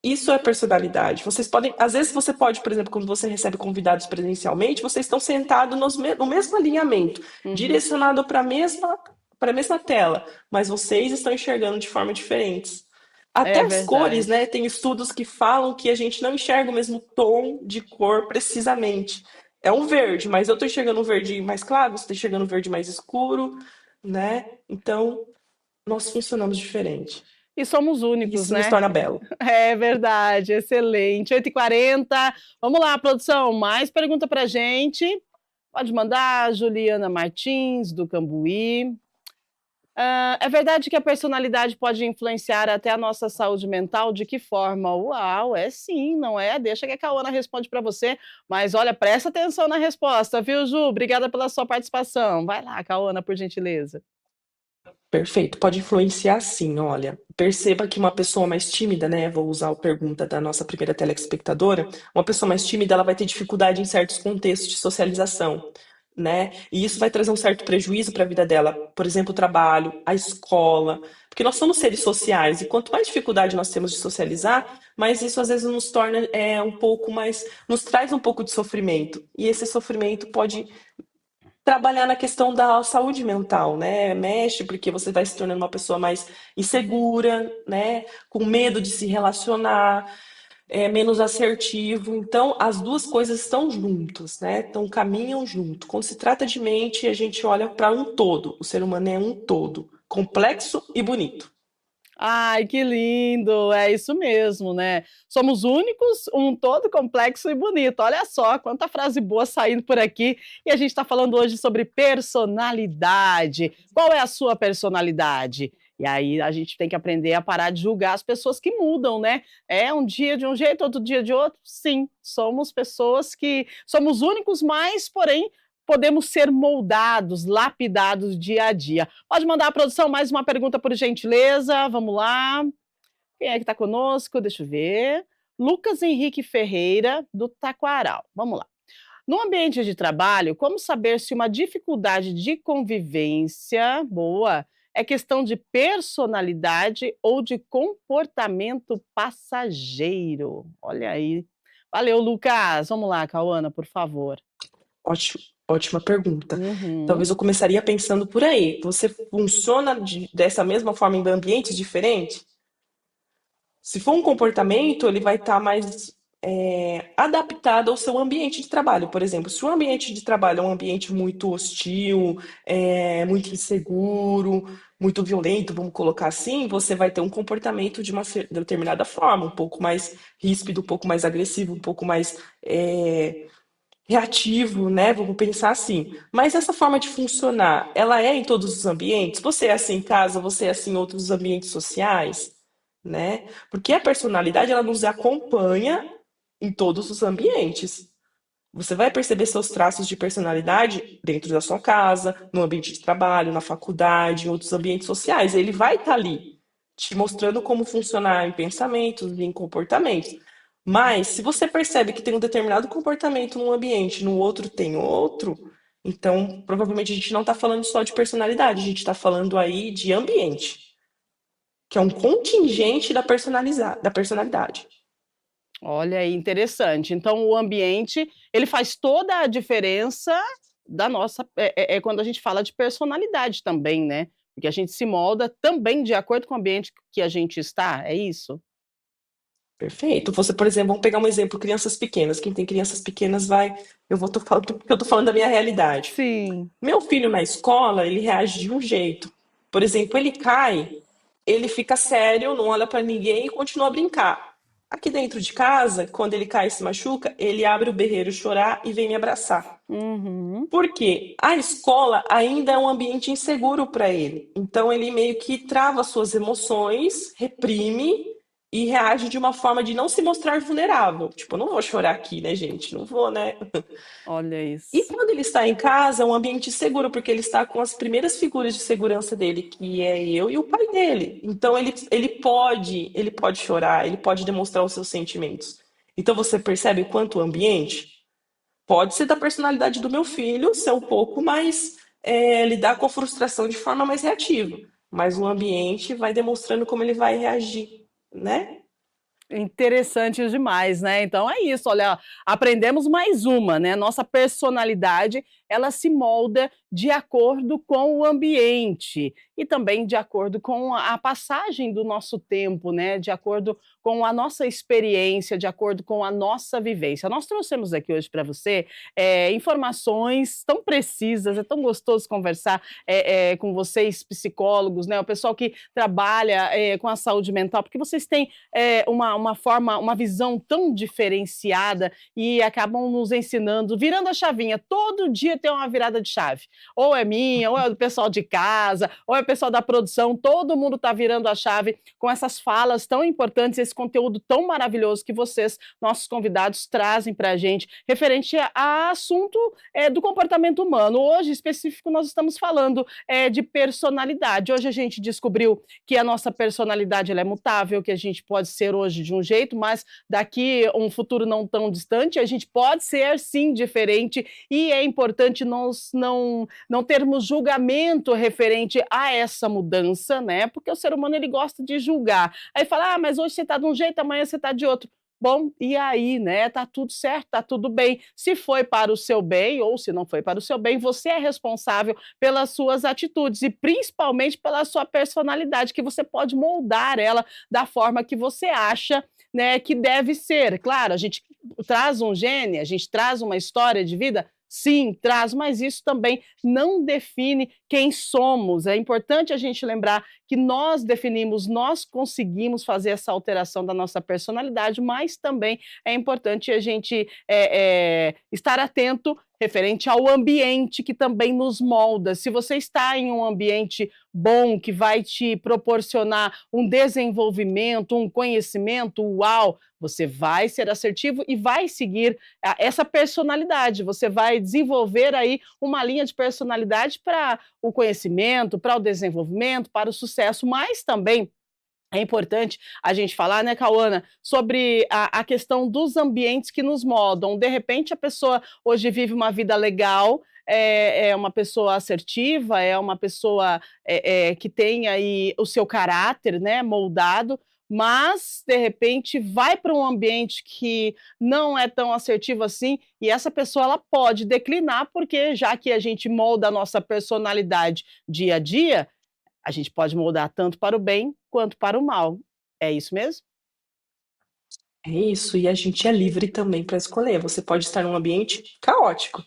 Isso é personalidade. Vocês podem, às vezes você pode, por exemplo, quando você recebe convidados presencialmente, vocês estão sentados no mesmo alinhamento, Uhum. direcionado para a mesma tela, mas vocês estão enxergando de forma diferentes. Até É as cores, verdade. né? Tem estudos que falam que a gente não enxerga o mesmo tom de cor precisamente. É um verde, mas eu estou enxergando um verde mais claro, você está enxergando um verde mais escuro, né? Então, nós funcionamos diferente. E somos E únicos, isso nos né? torna belo. É verdade, excelente. 8h40. Vamos lá, produção, mais pergunta pra gente. Pode mandar, Juliana Martins, do Cambuí. É verdade que a personalidade pode influenciar até a nossa saúde mental? De que forma? Uau, é sim, não é? Deixa que a Cauana responde para você, mas olha, presta atenção na resposta, viu, Ju? Obrigada pela sua participação. Vai lá, Cauana, por gentileza. Perfeito, pode influenciar sim, olha. Perceba que uma pessoa mais tímida, né? Vou usar a pergunta da nossa primeira telespectadora. Uma pessoa mais tímida, ela vai ter dificuldade em certos contextos de socialização, né? E isso vai trazer um certo prejuízo para a vida dela. Por exemplo, o trabalho, a escola, porque nós somos seres sociais e quanto mais dificuldade nós temos de socializar, mais isso às vezes nos torna um pouco mais, nos traz um pouco de sofrimento. E esse sofrimento pode trabalhar na questão da saúde mental, né? Mexe porque você vai se tornando uma pessoa mais insegura, né? Com medo de se relacionar, menos assertivo. Então, as duas coisas estão juntas, né? Então, caminham junto. Quando se trata de mente, a gente olha para um todo. O ser humano é um todo, complexo e bonito. Ai, que lindo! É isso mesmo, né? Somos únicos, um todo complexo e bonito. Olha só quanta frase boa saindo por aqui. E a gente está falando hoje sobre personalidade. Qual é a sua personalidade? E aí a gente tem que aprender a parar de julgar as pessoas que mudam, né? É um dia de um jeito, outro dia de outro. Sim, somos pessoas que somos únicos, mas, porém, podemos ser moldados, lapidados dia a dia. Pode mandar a produção mais uma pergunta, por gentileza. Vamos lá. Quem é que está conosco? Deixa eu ver. Lucas Henrique Ferreira, do Taquaral. Vamos lá. No ambiente de trabalho, como saber se uma dificuldade de convivência, boa, é questão de personalidade ou de comportamento passageiro? Olha aí. Valeu, Lucas. Vamos lá, Cauana, por favor. Ótima pergunta. Uhum. Talvez eu começaria pensando por aí. Você funciona dessa mesma forma em ambientes diferentes? Se for um comportamento, ele vai estar mais adaptado ao seu ambiente de trabalho. Por exemplo, se o ambiente de trabalho é um ambiente muito hostil, muito inseguro, muito violento, vamos colocar assim, você vai ter um comportamento de uma determinada forma, um pouco mais ríspido, um pouco mais agressivo, um pouco mais reativo, né? Vamos pensar assim. Mas essa forma de funcionar, ela é em todos os ambientes? Você é assim em casa, você é assim em outros ambientes sociais, né? Porque a personalidade, ela nos acompanha em todos os ambientes. Você vai perceber seus traços de personalidade dentro da sua casa, no ambiente de trabalho, na faculdade, em outros ambientes sociais. Ele vai estar ali, te mostrando como funcionar em pensamentos, em comportamentos. Mas, se você percebe que tem um determinado comportamento num ambiente, no outro tem outro, então provavelmente a gente não está falando só de personalidade, a gente está falando aí de ambiente, que é um contingente da personalidade. Olha aí, interessante. Então o ambiente, ele faz toda a diferença da nossa é quando a gente fala de personalidade também, né, porque a gente se molda também de acordo com o ambiente que a gente está, é isso? Perfeito. Você, por exemplo, vamos pegar um exemplo, crianças pequenas. Quem tem crianças pequenas vai. Tô falando porque eu tô falando da minha realidade. Sim. Meu filho na escola, ele reage de um jeito. Por exemplo, ele cai, ele fica sério, não olha para ninguém e continua a brincar. Aqui dentro de casa, quando ele cai e se machuca, ele abre o berreiro chorar e vem me abraçar. Uhum. Porque a escola ainda é um ambiente inseguro para ele. Então ele meio que trava suas emoções, reprime e reage de uma forma de não se mostrar vulnerável. Tipo, eu não vou chorar aqui, né, gente? Não vou, né? Olha E isso. quando ele está em casa, é um ambiente seguro, porque ele está com as primeiras figuras de segurança dele, que é eu e o pai dele. Então ele pode chorar, ele pode demonstrar os seus sentimentos. Então você percebe o quanto o ambiente pode ser da personalidade do meu filho, ser um pouco mais lidar com a frustração de forma mais reativa. Mas o ambiente vai demonstrando como ele vai reagir, né? Interessante demais, né. Então é isso, olha, aprendemos mais uma, né, nossa personalidade, ela se molda de acordo com o ambiente e também de acordo com a passagem do nosso tempo, né, de acordo com a nossa experiência, de acordo com a nossa vivência. Nós trouxemos aqui hoje para você, informações tão precisas, é tão gostoso conversar, com vocês psicólogos, né, o pessoal que trabalha, com a saúde mental, porque vocês têm uma forma, uma visão tão diferenciada e acabam nos ensinando, virando a chavinha. Todo dia tem uma virada de chave. Ou é minha, ou é do pessoal de casa, ou é o pessoal da produção. Todo mundo está virando a chave com essas falas tão importantes, esse conteúdo tão maravilhoso que vocês, nossos convidados, trazem para a gente, referente a assunto do comportamento humano. Hoje, específico, nós estamos falando de personalidade. Hoje a gente descobriu que a nossa personalidade ela é mutável, que a gente pode ser hoje de um jeito, mas daqui um futuro não tão distante, a gente pode ser sim diferente e é importante nós não termos julgamento referente a essa mudança, né? Porque o ser humano ele gosta de julgar. Aí fala: "Ah, mas hoje você está de um jeito, amanhã você está de outro". Bom, e aí, né? Tá tudo certo, tá tudo bem. Se foi para o seu bem ou se não foi para o seu bem, você é responsável pelas suas atitudes e principalmente pela sua personalidade, que você pode moldar ela da forma que você acha, né, que deve ser. Claro, a gente traz um gene, a gente traz uma história de vida, sim, traz, mas isso também não define quem somos. É importante a gente lembrar que nós definimos, nós conseguimos fazer essa alteração da nossa personalidade, mas também é importante a gente estar atento referente ao ambiente que também nos molda. Se você está em um ambiente bom, que vai te proporcionar um desenvolvimento, um conhecimento, uau, você vai ser assertivo e vai seguir essa personalidade. Você vai desenvolver aí uma linha de personalidade para o conhecimento, para o desenvolvimento, para o sucesso, mas também é importante a gente falar, né, Cauana, sobre a questão dos ambientes que nos moldam. De repente, a pessoa hoje vive uma vida legal, é uma pessoa assertiva, é uma pessoa que tem aí o seu caráter, né, moldado, mas de repente vai para um ambiente que não é tão assertivo assim, e essa pessoa ela pode declinar, porque já que a gente molda a nossa personalidade dia a dia, a gente pode moldar tanto para o bem quanto para o mal. É isso mesmo? É isso, e a gente é livre também para escolher. Você pode estar num ambiente caótico.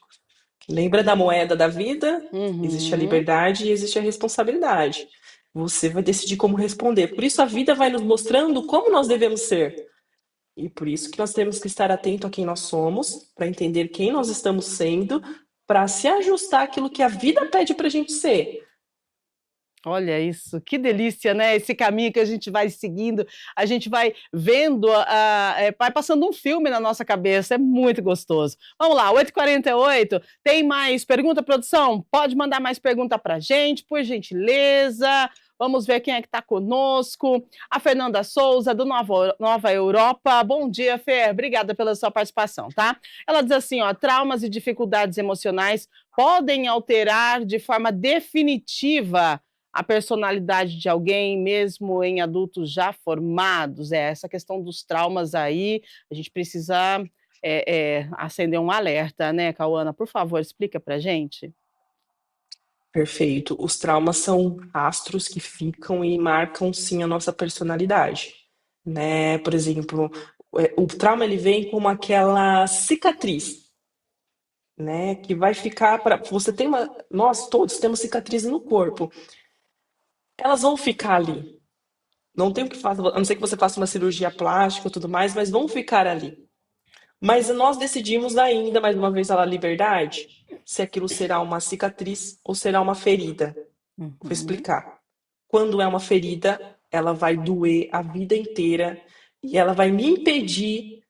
Lembra da moeda da vida? Existe a Uhum. liberdade e existe a responsabilidade. Você vai decidir como responder. Por isso a vida vai nos mostrando como nós devemos ser. E por isso que nós temos que estar atento a quem nós somos, para entender quem nós estamos sendo, para se ajustar àquilo que a vida pede para a gente ser. Olha isso, que delícia, né, esse caminho que a gente vai seguindo, a gente vai vendo vai passando um filme na nossa cabeça, é muito gostoso. Vamos lá, 8h48, tem mais pergunta, produção? Pode mandar mais pergunta pra gente, por gentileza. Vamos ver quem é que está conosco. A Fernanda Souza, do Nova Europa. Bom dia, Fer, obrigada pela sua participação, tá? Ela diz assim, ó, traumas e dificuldades emocionais podem alterar de forma definitiva a personalidade de alguém, mesmo em adultos já formados. Essa questão dos traumas aí, a gente precisa acender um alerta, né, Cauana? Por favor, explica pra gente. Perfeito. Os traumas são rastros que ficam e marcam sim a nossa personalidade, né? Por exemplo, o trauma ele vem como aquela cicatriz, né? Que vai ficar para você tem uma, nós todos temos cicatrizes no corpo. Elas vão ficar ali. Não tem o que fazer, a não ser que você faça uma cirurgia plástica e tudo mais, mas vão ficar ali. Mas nós decidimos ainda, mais uma vez, a liberdade, se aquilo será uma cicatriz ou será uma ferida. Vou Uhum, explicar. Quando é uma ferida, ela vai doer a vida inteira e ela vai me impedir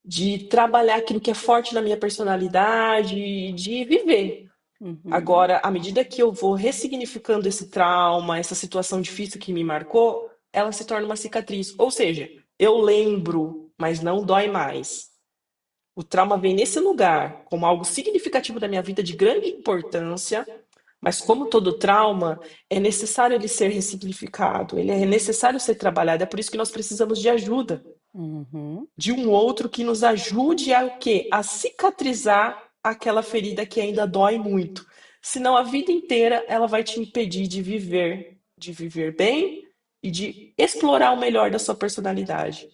de trabalhar aquilo que é forte na minha personalidade, de viver. uhum, Agora, à medida que eu vou ressignificando esse trauma, essa situação difícil que me marcou, ela se torna uma cicatriz. Ou seja, eu lembro, mas não dói mais. O trauma vem nesse lugar como algo significativo da minha vida de grande importância, mas como todo trauma, é necessário ele ser ressignificado, ele é necessário ser trabalhado. É por isso que nós precisamos de ajuda, uhum. de um outro que nos ajude a o quê? A cicatrizar aquela ferida que ainda dói muito. Senão a vida inteira ela vai te impedir de viver bem e de explorar o melhor da sua personalidade.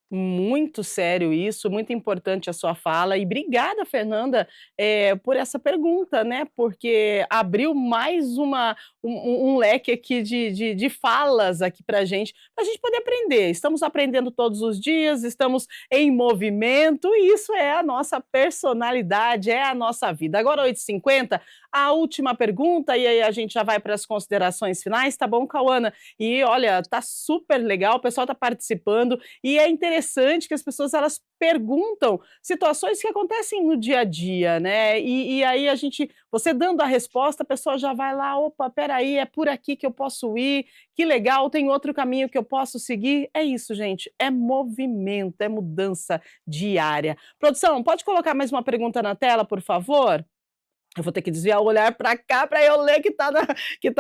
Muito sério isso, muito importante a sua fala e obrigada, Fernanda, por essa pergunta, né, porque abriu mais um leque aqui de falas aqui para a gente poder aprender. Estamos aprendendo todos os dias, estamos em movimento e isso é a nossa personalidade, é a nossa vida. Agora 8h50, a última pergunta e aí a gente já vai para as considerações finais, tá bom, Cauana? E olha, tá super legal, o pessoal tá participando, e é interessante que as pessoas elas perguntam situações que acontecem no dia a dia, né? E aí você dando a resposta, a pessoa já vai lá, opa, peraí, é por aqui que eu posso ir, que legal, tem outro caminho que eu posso seguir. É isso, gente, é movimento, é mudança diária. Produção, pode colocar mais uma pergunta na tela, por favor? Eu vou ter que desviar o olhar para cá para eu ler que tá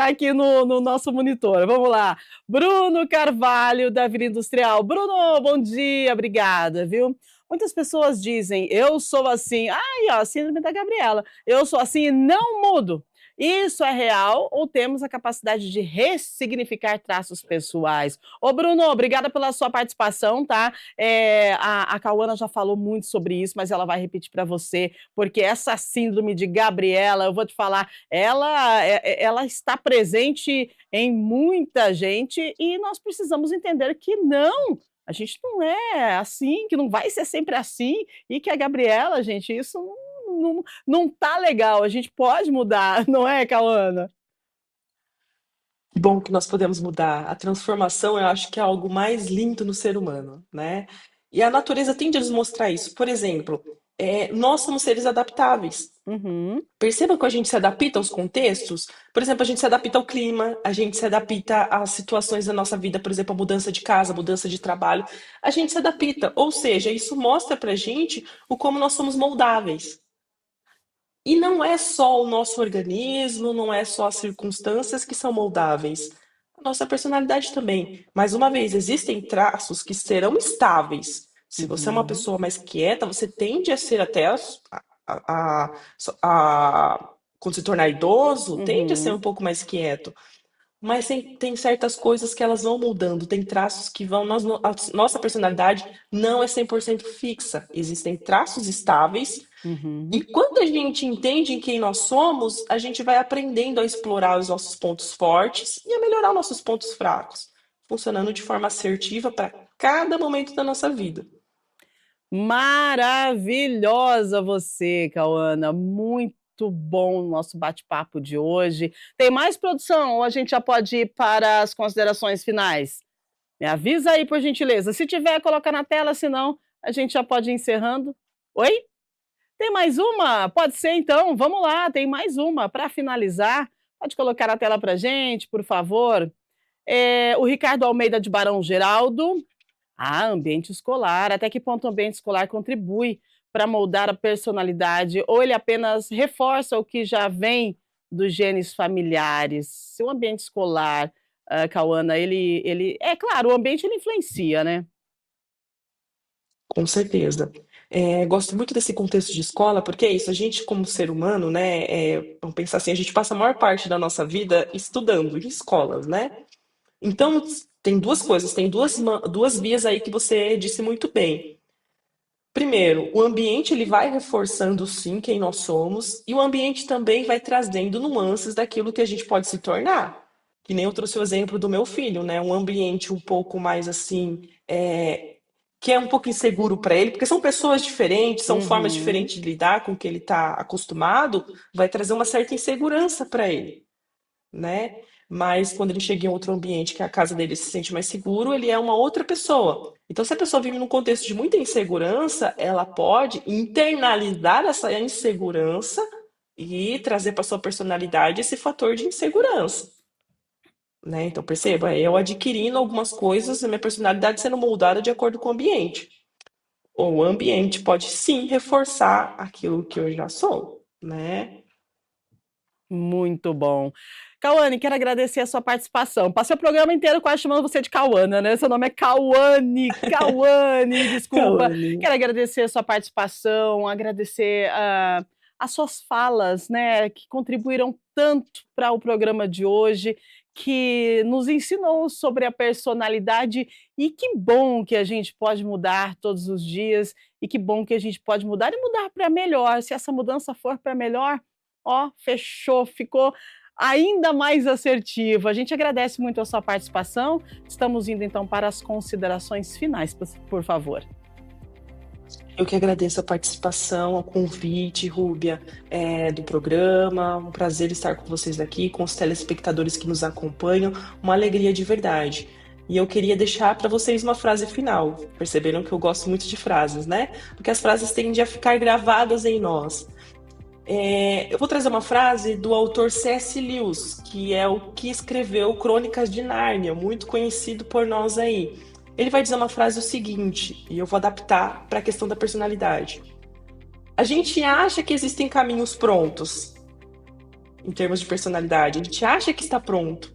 aqui no nosso monitor. Vamos lá. Bruno Carvalho, da Vila Industrial. Bruno, bom dia, obrigada, viu? Muitas pessoas dizem, eu sou assim. Ai, ó, síndrome da Gabriela. Eu sou assim e não mudo. Isso é real ou temos a capacidade de ressignificar traços pessoais? Ô, Bruno, obrigada pela sua participação, tá? A Cauana já falou muito sobre isso, mas ela vai repetir para você porque essa síndrome de Gabriela, eu vou te falar, ela está presente em muita gente e nós precisamos entender que não, a gente não é assim, que não vai ser sempre assim e que a Gabriela, gente, isso não tá legal, a gente pode mudar, não é, Cauana? Que bom que nós podemos mudar. A transformação, eu acho que é algo mais lindo no ser humano, né? E a natureza tende a nos mostrar isso. Por exemplo, nós somos seres adaptáveis. Uhum, Perceba que a gente se adapta aos contextos. Por exemplo, a gente se adapta ao clima, a gente se adapta às situações da nossa vida, por exemplo, a mudança de casa, a mudança de trabalho. A gente se adapta. Ou seja, isso mostra pra gente o como nós somos moldáveis. E não é só o nosso organismo, não é só as circunstâncias que são moldáveis. A nossa personalidade também. Mais uma vez, existem traços que serão estáveis. Se você é uma uhum, pessoa mais quieta, você tende a ser até quando se tornar idoso, tende a ser um uhum. pouco mais quieto. Mas tem certas coisas que elas vão mudando, tem traços que vão. A nossa personalidade não é 100% fixa. Existem traços estáveis e Uhum. quando a gente entende em quem nós somos, a gente vai aprendendo a explorar os nossos pontos fortes e a melhorar os nossos pontos fracos, funcionando de forma assertiva para cada momento da nossa vida. Maravilhosa você, Cauana. Muito bom o nosso bate-papo de hoje. Tem mais produção ou a gente já pode ir para as considerações finais? Me avisa aí, por gentileza. Se tiver, coloca na tela, senão a gente já pode ir encerrando. Oi? Tem mais uma? Pode ser então. Vamos lá, tem mais uma para finalizar. Pode colocar na tela para gente, por favor. O Ricardo Almeida de Barão Geraldo. Ambiente escolar. Até que ponto o ambiente escolar contribui para moldar a personalidade ou ele apenas reforça o que já vem dos genes familiares? Se o ambiente escolar, Cauana, é claro, o ambiente ele influencia, né? Com certeza. Gosto muito desse contexto de escola, porque é isso, a gente como ser humano, né, vamos pensar assim, a gente passa a maior parte da nossa vida estudando em escolas, né? Então, tem duas coisas, tem duas vias aí que você disse muito bem. Primeiro, o ambiente ele vai reforçando sim quem nós somos, e o ambiente também vai trazendo nuances daquilo que a gente pode se tornar. Que nem eu trouxe o exemplo do meu filho, né? Um ambiente um pouco mais assim, que é um pouco inseguro para ele, porque são pessoas diferentes, são formas Uhum. diferentes de lidar com o que ele está acostumado, vai trazer uma certa insegurança para ele, né? Mas quando ele chega em outro ambiente, que é a casa dele se sente mais seguro, ele é uma outra pessoa. Então, se a pessoa vive num contexto de muita insegurança, ela pode internalizar essa insegurança e trazer para sua personalidade esse fator de insegurança, né? Então, perceba, eu adquirindo algumas coisas, a minha personalidade sendo moldada de acordo com o ambiente. Ou o ambiente pode sim reforçar aquilo que eu já sou, né? Muito bom. Cauane, quero agradecer a sua participação. Passei o programa inteiro quase chamando você de Cauana, né? Seu nome é Cauane, Cauane, desculpa. Kawane. Quero agradecer a sua participação, agradecer as suas falas, né, que contribuíram tanto para o programa de hoje, que nos ensinou sobre a personalidade e que bom que a gente pode mudar todos os dias e que bom que a gente pode mudar e mudar para melhor. Se essa mudança for para melhor, ó, fechou, ficou ainda mais assertivo. A gente agradece muito a sua participação. Estamos indo então para as considerações finais, por favor. Eu que agradeço a participação, o convite, Rúbia, do programa. Um prazer estar com vocês aqui, com os telespectadores que nos acompanham. Uma alegria de verdade. E eu queria deixar para vocês uma frase final. Perceberam que eu gosto muito de frases, né? Porque as frases tendem a ficar gravadas em nós. Eu vou trazer uma frase do autor C.S. Lewis, que é o que escreveu Crônicas de Nárnia, muito conhecido por nós aí. Ele vai dizer uma frase o seguinte, e eu vou adaptar para a questão da personalidade. A gente acha que existem caminhos prontos, em termos de personalidade. A gente acha que está pronto,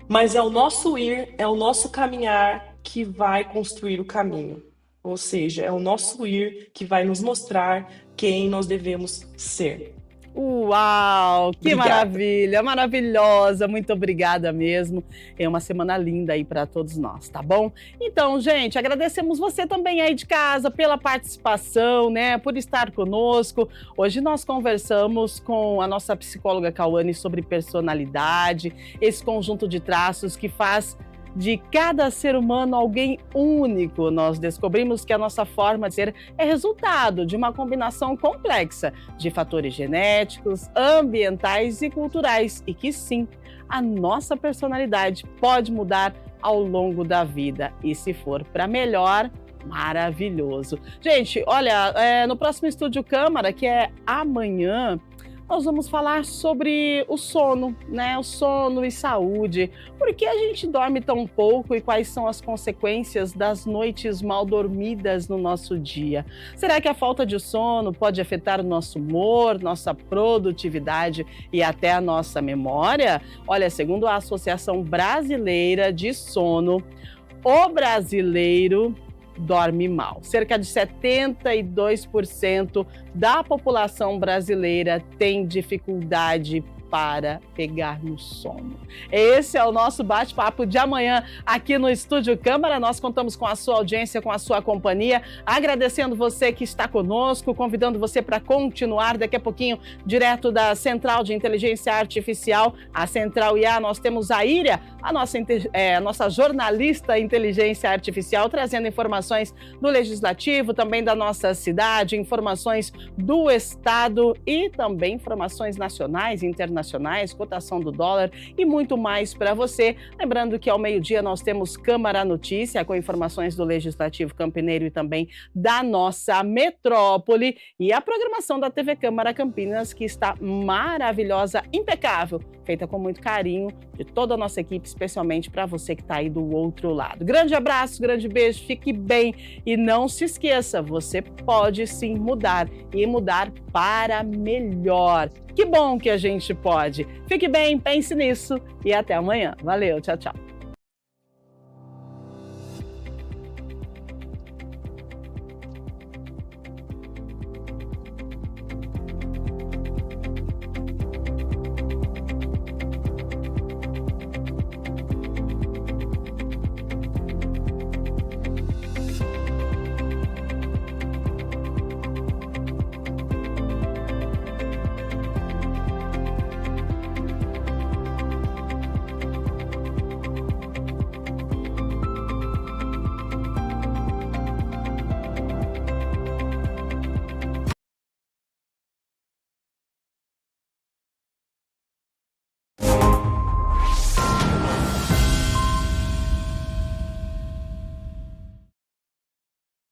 mas é o nosso ir, é o nosso caminhar que vai construir o caminho. Ou seja, é o nosso ir que vai nos mostrar quem nós devemos ser. Uau, que Obrigada. maravilha, maravilhosa, muito obrigada mesmo. É uma semana linda aí para todos nós, tá bom? Então, gente, agradecemos você também aí de casa pela participação, né, por estar conosco. Hoje nós conversamos com a nossa psicóloga Cauane sobre personalidade, esse conjunto de traços que faz de cada ser humano alguém único. Nós descobrimos que a nossa forma de ser é resultado de uma combinação complexa de fatores genéticos, ambientais e culturais e que sim, a nossa personalidade pode mudar ao longo da vida e se for para melhor, maravilhoso. Gente, olha, no próximo Estúdio Câmara, que é amanhã, nós vamos falar sobre o sono, né? O sono e saúde. Por que a gente dorme tão pouco e quais são as consequências das noites mal dormidas no nosso dia? Será que a falta de sono pode afetar o nosso humor, nossa produtividade e até a nossa memória? Olha, segundo a Associação Brasileira de Sono, o brasileiro dorme mal. Cerca de 72% da população brasileira tem dificuldade para pegar no sono. Esse é o nosso bate-papo de amanhã aqui no Estúdio Câmara. Nós contamos com a sua audiência, com a sua companhia, agradecendo você que está conosco, convidando você para continuar daqui a pouquinho, direto da Central de Inteligência Artificial, a Central IA. Nós temos a Íria, a nossa jornalista inteligência artificial, trazendo informações do Legislativo, também da nossa cidade, informações do Estado e também informações nacionais e internacionais, cotação do dólar e muito mais para você. Lembrando que ao meio-dia nós temos Câmara Notícia com informações do Legislativo Campineiro e também da nossa metrópole e a programação da TV Câmara Campinas, que está maravilhosa, impecável, feita com muito carinho de toda a nossa equipe, especialmente para você que está aí do outro lado. Grande abraço, grande beijo, fique bem e não se esqueça, você pode sim mudar e mudar para melhor. Que bom que a gente pode. Fique bem, pense nisso e até amanhã. Valeu, tchau, tchau.